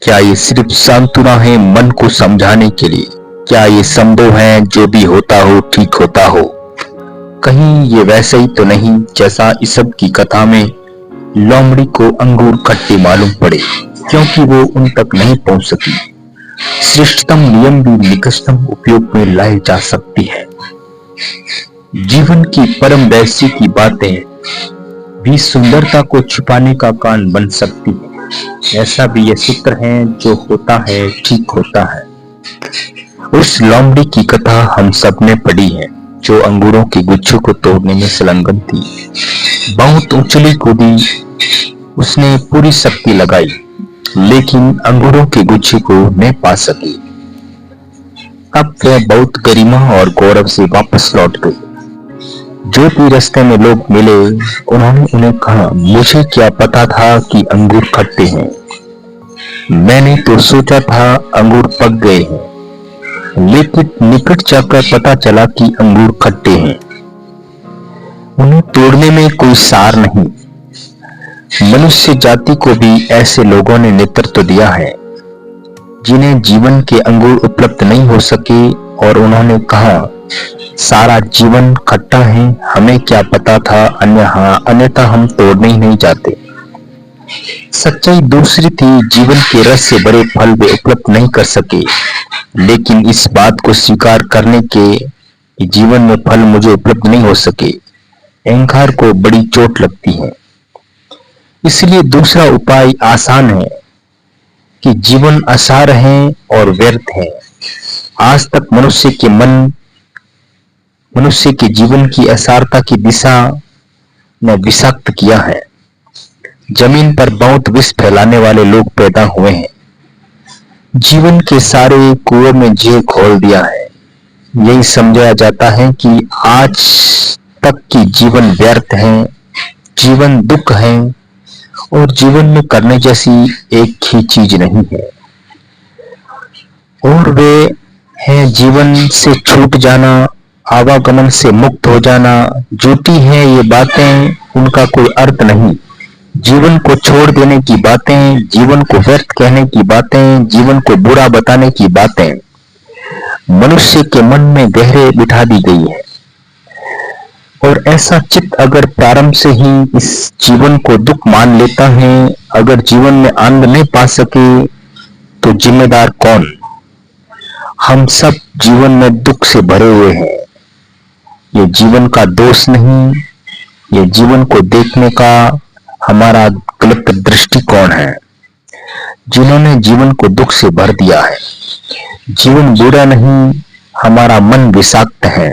क्या ये सिर्फ सांत्वना है मन को समझाने के लिए? क्या ये संभव है जो भी होता हो ठीक होता हो? कहीं ये वैसा ही तो नहीं जैसा ईसब की कथा में लोमड़ी को अंगूर खट्टे मालूम पड़े क्योंकि वो उन तक नहीं पहुंच सकी। श्रेष्ठतम नियम भी निकटतम उपयोग में लाए जा सकती है। जीवन की परम रहस्य की बातें भी सुंदरता को छुपाने का कारण बन सकती है। ऐसा भी यह सूत्र है जो होता है ठीक होता है। उस लोमड़ी की कथा हम सब ने पढ़ी है जो अंगूरों के गुच्छों को तोड़ने में संलग्न थी। बहुत उछली कूदी, उसने पूरी शक्ति लगाई लेकिन अंगूरों के गुच्छे को नहीं पा सकी। अब वह बहुत गरिमा और गौरव से वापस लौट गई। जो भी रास्ते में लोग मिले उन्होंने उन्हें कहा, मुझे क्या पता था कि अंगूर खट्टे हैं। मैंने तो सोचा था अंगूर पक गए हैं, लेकिन निकट जाकर पता चला कि अंगूर खट्टे हैं। उन्हें तोड़ने में कोई सार नहीं। मनुष्य जाति को भी ऐसे लोगों ने नेतृत्व दिया है जिन्हें जीवन के अंगूर उपलब्ध नहीं हो सके और उन्होंने कहा, सारा जीवन खट्टा है, हमें क्या पता था, अन्यथा हम तोड़ने ही नहीं जाते। सच्चाई दूसरी थी, जीवन के रस से बड़े फल वे उपलब्ध नहीं कर सके, लेकिन इस बात को स्वीकार करने के जीवन में फल मुझे उपलब्ध नहीं हो सके, अहंकार को बड़ी चोट लगती है। इसलिए दूसरा उपाय आसान है कि जीवन असार है और व्यर्थ है। आज तक मनुष्य के जीवन की असारता की दिशा ने विषाक्त किया है। जमीन पर बहुत विष फैलाने वाले लोग पैदा हुए हैं। जीवन के सारे कुएं में जे खोल दिया है। यही समझाया जाता है कि आज तक की जीवन व्यर्थ है, जीवन दुख है और जीवन में करने जैसी एक ही चीज नहीं है, और वे है जीवन से छूट जाना, आवागमन से मुक्त हो जाना। झूठी है ये बातें, उनका कोई अर्थ नहीं। जीवन को छोड़ देने की बातें, जीवन को व्यर्थ कहने की बातें, जीवन को बुरा बताने की बातें मनुष्य के मन में गहरे बिठा दी गई है। और ऐसा चित्त अगर प्रारंभ से ही इस जीवन को दुख मान लेता है, अगर जीवन में आनंद नहीं पा सके तो जिम्मेदार कौन? हम सब जीवन में दुख से भरे हुए हैं। ये जीवन का दोष नहीं, ये जीवन को देखने का हमारा गलत दृष्टिकोण है। जिन्होंने जीवन को दुख से भर दिया है। जीवन बुरा नहीं, हमारा मन विषाक्त है,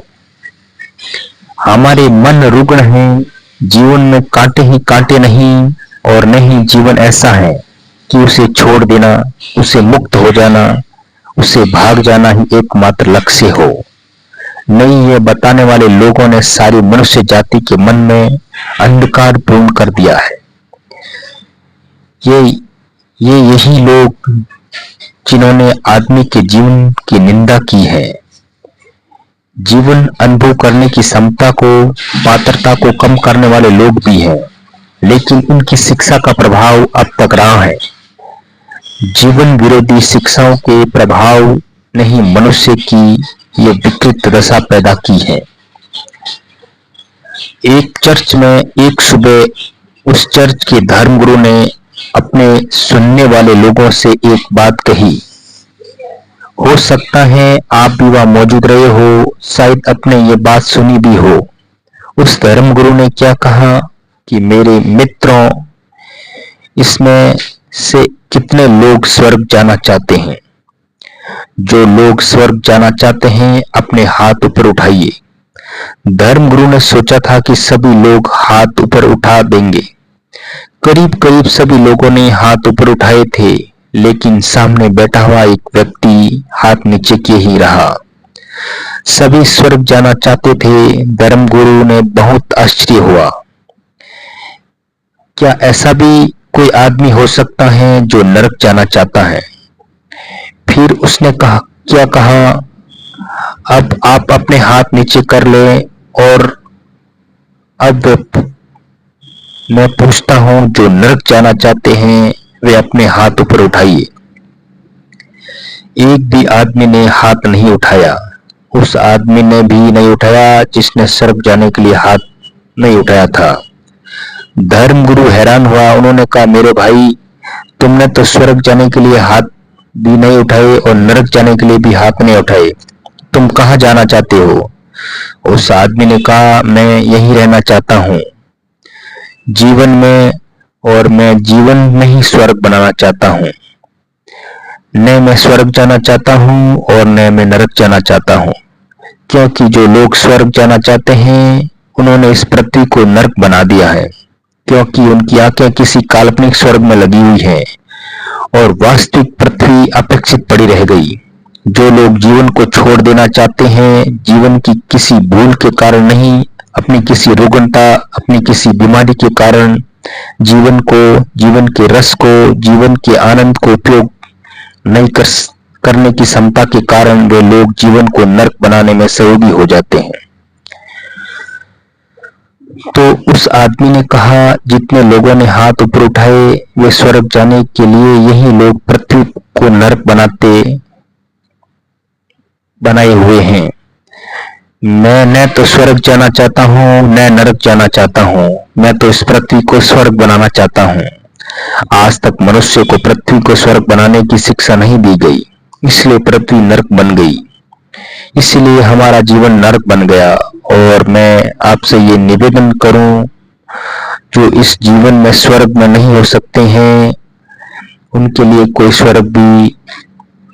हमारे मन रुग्ण है। जीवन में कांटे ही कांटे नहीं, और नहीं जीवन ऐसा है कि उसे छोड़ देना, उसे मुक्त हो जाना, उसे भाग जाना ही एकमात्र लक्ष्य हो। नहीं, ये बताने वाले लोगों ने सारी मनुष्य जाति के मन में अंधकार पूर्ण कर दिया है। यही लोग जिन्होंने आदमी के जीवन की निंदा की है। जीवन अनुभव करने की क्षमता को, पात्रता को कम करने वाले लोग भी हैं, लेकिन उनकी शिक्षा का प्रभाव अब तक रहा है। जीवन विरोधी शिक्षाओं के प्रभाव ने ही मनुष्य की ये विकृत दशा पैदा की है। एक चर्च में एक सुबह उस चर्च के धर्मगुरु ने अपने सुनने वाले लोगों से एक बात कही। हो सकता है आप भी वहां मौजूद रहे हो, शायद अपने ये बात सुनी भी हो। उस धर्मगुरु ने क्या कहा कि मेरे मित्रों, इसमें से कितने लोग स्वर्ग जाना चाहते हैं? जो लोग स्वर्ग जाना चाहते हैं अपने हाथ ऊपर उठाइए। धर्मगुरु ने सोचा था कि सभी लोग हाथ ऊपर उठा देंगे। करीब करीब सभी लोगों ने हाथ ऊपर उठाए थे, लेकिन सामने बैठा हुआ एक व्यक्ति हाथ नीचे किए ही रहा। सभी स्वर्ग जाना चाहते थे। धर्मगुरु ने बहुत आश्चर्य हुआ। क्या ऐसा भी कोई आदमी हो सकता है जो नरक जाना चाहता है? फिर उसने क्या कहा, अब आप अपने हाथ नीचे कर लें और अब मैं पूछता हूं, जो नरक जाना चाहते हैं वे अपने हाथ ऊपर उठाइए। एक भी आदमी ने हाथ नहीं उठाया। उस आदमी ने भी नहीं उठाया जिसने स्वर्ग जाने के लिए हाथ नहीं उठाया था। धर्मगुरु हैरान हुआ। उन्होंने कहा, मेरे भाई, तुमने तो स्वर्ग जाने के लिए हाथ भी नहीं उठाए और नरक जाने के लिए भी हाथ नहीं उठाए, तुम कहां जाना चाहते हो? उस आदमी ने कहा, मैं यहीं रहना चाहता हूं जीवन में, और मैं जीवन में ही स्वर्ग बनाना चाहता हूं। न मैं स्वर्ग जाना चाहता हूं और न मैं नरक जाना चाहता हूं, क्योंकि जो लोग स्वर्ग जाना चाहते हैं उन्होंने इस पृथ्वी को नरक बना दिया है, क्योंकि उनकी आंखें किसी काल्पनिक स्वर्ग में लगी हुई हैं और वास्तविक पृथ्वी अपेक्षित पड़ी रह गई। जो लोग जीवन को छोड़ देना चाहते हैं, जीवन की किसी भूल के कारण नहीं, अपनी किसी रुग्णता, अपनी किसी बीमारी के कारण, जीवन को, जीवन के रस को, जीवन के आनंद को उपयोग नहीं करने की क्षमता के कारण वे लोग जीवन को नरक बनाने में सहयोगी हो जाते हैं। तो उस आदमी ने कहा, जितने लोगों ने हाथ ऊपर उठाए वे स्वर्ग जाने के लिए, यही लोग पृथ्वी को नरक बनाए हुए हैं। मैं न तो स्वर्ग जाना चाहता हूं न नरक जाना चाहता हूं, मैं तो इस पृथ्वी को स्वर्ग बनाना चाहता हूं। आज तक मनुष्य को पृथ्वी को स्वर्ग बनाने की शिक्षा नहीं दी गई, इसलिए पृथ्वी नरक बन गई, इसलिए हमारा जीवन नरक बन गया। और मैं आपसे ये निवेदन करूं, जो इस जीवन में स्वर्ग में नहीं हो सकते हैं उनके लिए कोई स्वर्ग भी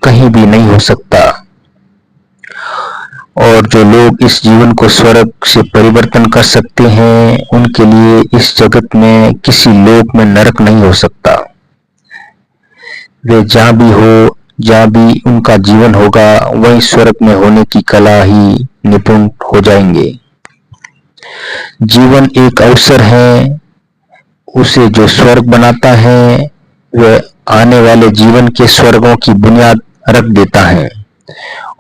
कहीं भी नहीं हो सकता, और जो लोग इस जीवन को स्वर्ग से परिवर्तन कर सकते हैं उनके लिए इस जगत में किसी लोक में नरक नहीं हो सकता। वे जहां भी हो, जहां भी उनका जीवन होगा, वहीं स्वर्ग में होने की कला ही निपुण हो जाएंगे। जीवन एक अवसर है, उसे जो स्वर्ग बनाता है वह आने वाले जीवन के स्वर्गों की बुनियाद रख देता है,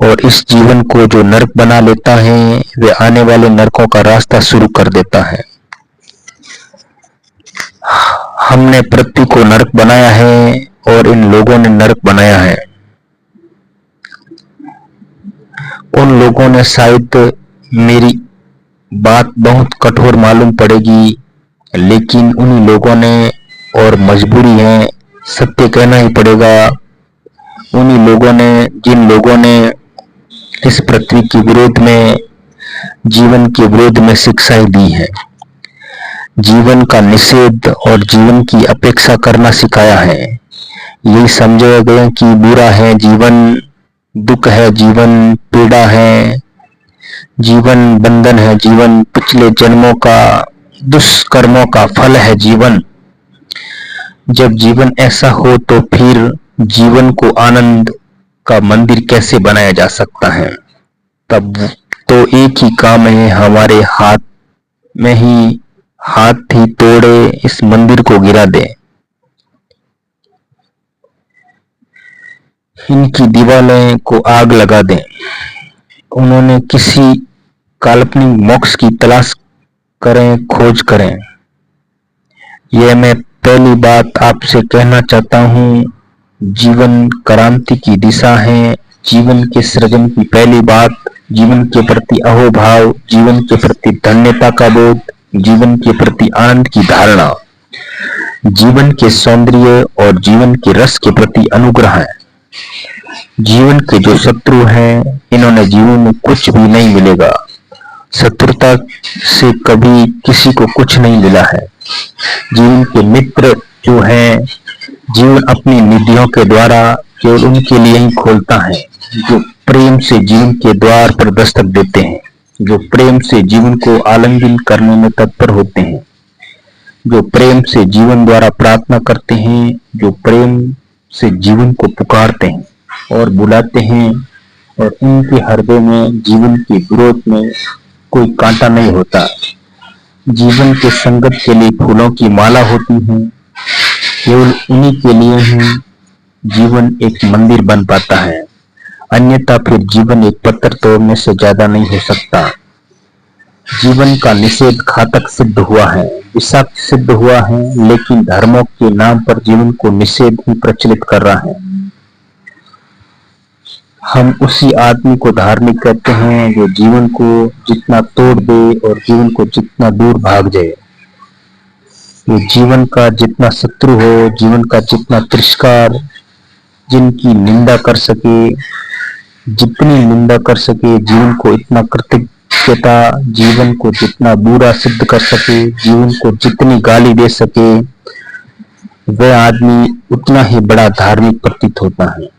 और इस जीवन को जो नरक बना लेता है वह आने वाले नरकों का रास्ता शुरू कर देता है। हमने पृथ्वी को नरक बनाया है और इन लोगों ने नरक बनाया है। उन लोगों ने शायद मेरी बात बहुत कठोर मालूम पड़ेगी, लेकिन उन्हीं लोगों ने, और मजबूरी है, सत्य कहना ही पड़ेगा, उन्हीं लोगों ने, जिन लोगों ने इस पृथ्वी के विरोध में, जीवन के विरोध में शिक्षाएं दी है, जीवन का निषेध और जीवन की अपेक्षा करना सिखाया है। यही समझाया गया कि बुरा है जीवन, दुख है जीवन, पीड़ा है जीवन, बंधन है जीवन, पिछले जन्मों का दुष्कर्मों का फल है जीवन। जब जीवन ऐसा हो तो फिर जीवन को आनंद का मंदिर कैसे बनाया जा सकता है? तब तो एक ही काम है, हमारे हाथ में ही हाथ ही तोड़े इस मंदिर को गिरा दे, इनकी दीवारें को आग लगा दें। उन्होंने किसी काल्पनिक मोक्ष की तलाश करें, खोज करें। यह मैं पहली बात आपसे कहना चाहता हूं। जीवन क्रांति की दिशा है। जीवन के सृजन की पहली बात, जीवन के प्रति अहोभाव, जीवन के प्रति धन्यता का बोध, जीवन के प्रति आनंद की धारणा, जीवन के सौंदर्य और जीवन के रस के प्रति अनुग्रह है। जीवन के जो शत्रु हैं, इन्होंने जीवन में कुछ भी नहीं मिलेगा। शत्रुता से कभी किसी को कुछ नहीं मिला है। जीवन के मित्र जो हैं, जीवन अपनी निधियों के द्वारा केवल उनके लिए ही खोलता है जो प्रेम से जीवन के द्वार पर दस्तक देते हैं, जो प्रेम से जीवन को आलिंगन करने में तत्पर होते हैं, जो प्रेम से जीवन द्वारा प्रार्थना करते हैं, जो प्रेम से जीवन को पुकारते हैं और बुलाते हैं, और उनके हृदय में जीवन के विरोध में कोई कांटा नहीं होता। जीवन के संगत के लिए फूलों की माला होती है, केवल उन्हीं के लिए ही जीवन एक मंदिर बन पाता है, अन्यथा फिर जीवन एक पत्थर तोड़ने से ज्यादा नहीं हो सकता। जीवन का निषेध घातक सिद्ध हुआ है, विषाक्त सिद्ध हुआ है, लेकिन धर्मों के नाम पर जीवन को निषेध ही प्रचलित कर रहा है। हम उसी आदमी को धार्मिक कहते हैं जो जीवन को जितना तोड़ दे और जीवन को जितना दूर भाग जाए। ये जीवन का जितना शत्रु हो, जीवन का जितना तिरस्कार, जिनकी निंदा कर सके, जितनी निंदा कर सके, जीवन को इतना कृतज्ञता, जीवन को जितना बुरा सिद्ध कर सके, जीवन को जितनी गाली दे सके, वह आदमी उतना ही बड़ा धार्मिक प्रतीत होता है।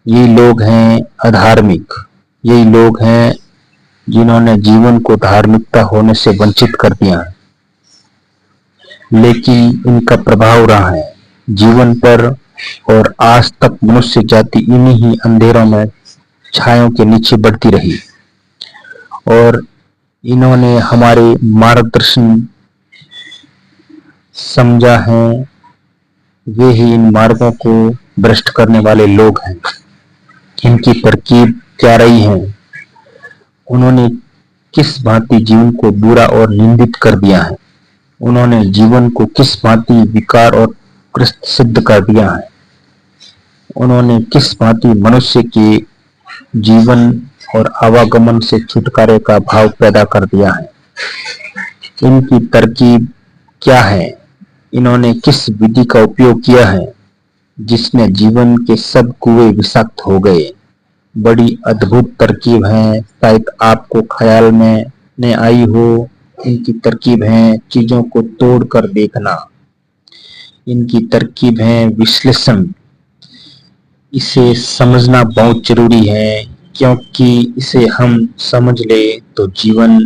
ये लोग हैं अधार्मिक, यही लोग हैं जिन्होंने जीवन को धार्मिकता होने से वंचित कर दिया है, लेकिन इनका प्रभाव रहा है जीवन पर, और आज तक मनुष्य जाति इन्हीं ही अंधेरों में छायों के नीचे बढ़ती रही, और इन्होंने हमारे मार्गदर्शन समझा है। वे ही इन मार्गों को भ्रष्ट करने वाले लोग हैं। इनकी तरकीब क्या रही है? उन्होंने किस भांति जीवन को बुरा और निंदित कर दिया है, उन्होंने जीवन को किस भांति विकार और ग्रस्त सिद्ध कर दिया है, उन्होंने किस भांति मनुष्य के जीवन और आवागमन से छुटकारे का भाव पैदा कर दिया है। इनकी तरकीब क्या है? इन्होंने किस विधि का उपयोग किया है जिसमें जीवन के सब कुएं विषाक्त हो गए। बड़ी अद्भुत तरकीब है, शायद आपको ख्याल में न आई हो। इनकी तरकीब है चीजों को तोड़कर देखना, इनकी तरकीब है विश्लेषण। इसे समझना बहुत जरूरी है, क्योंकि इसे हम समझ ले तो जीवन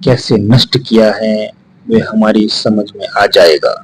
कैसे नष्ट किया है वे हमारी समझ में आ जाएगा।